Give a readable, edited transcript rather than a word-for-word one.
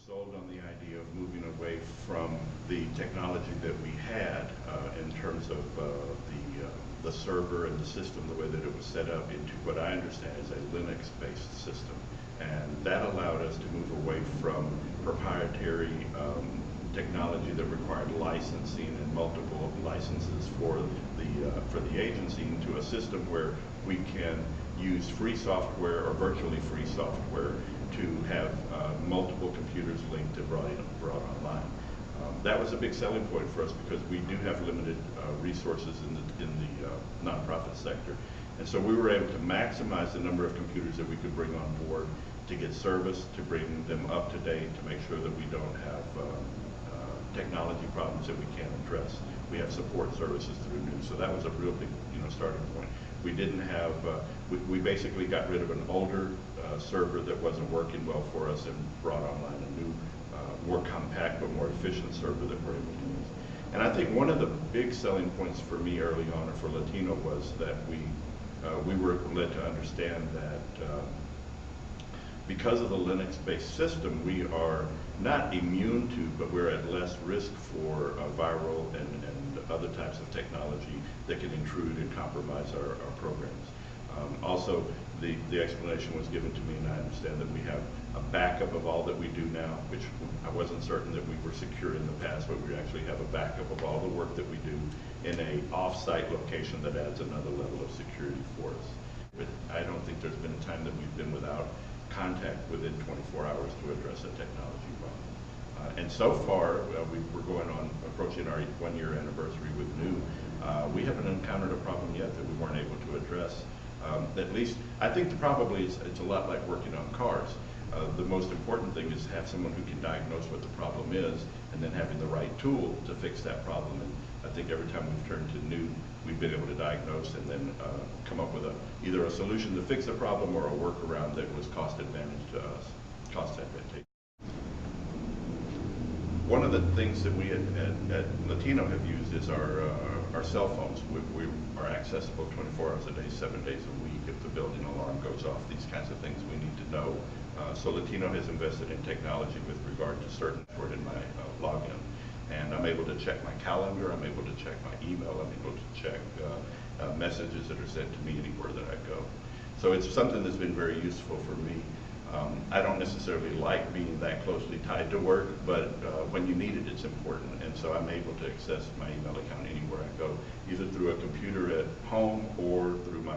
sold on the idea of moving away from the technology that we had in terms of the server and the system, the way that it was set up, into what I understand is a Linux-based system. And that allowed us to move away from proprietary technology that required licensing and multiple licenses for the agency into a system where we can use free software or virtually free software to have multiple computers linked and brought online. That was a big selling point for us because we do have limited resources in the nonprofit sector. And so we were able to maximize the number of computers that we could bring on board to get service, to bring them up to date, to make sure that we don't have technology problems that we can't address. We have support services through new. So that was a real big starting point. We didn't have, we basically got rid of an older server that wasn't working well for us and brought online a new, more compact but more efficient server that we're able to use. And I think one of the big selling points for me early on, or for Latino, was that we were led to understand that because of the Linux-based system, we are not immune to, but we're at less risk for viral and other types of technology that can intrude and compromise our programs. Also, the explanation was given to me, and I understand that we have a backup of all that we do now, which I wasn't certain that we were secure in the past, but we actually have a backup of all the work that we do in a off-site location that adds another level of security for us. But I don't think there's been a time that we've been without contact within 24 hours to address a technology problem. And so far, we're going on approaching our 1-year anniversary with new. We haven't encountered a problem yet that we weren't able to address. At least, I think probably it's a lot like working on cars. The most important thing is have someone who can diagnose what the problem is, and then having the right tool to fix that problem. And I think every time we've turned to new, we've been able to diagnose and then come up with either a solution to fix a problem or a workaround that was cost advantage to us, cost advantage. One of the things that we at Latino have used is our cell phones. We are accessible 24 hours a day, 7 days a week. If the building alarm goes off, these kinds of things we need to know. So Latino has invested in technology with regard to certain word in my login. And I'm able to check my calendar, I'm able to check my email, I'm able to check messages that are sent to me anywhere that I go. So it's something that's been very useful for me. I don't necessarily like being that closely tied to work, but when you need it, it's important. And so I'm able to access my email account anywhere I go, either through a computer at home or through my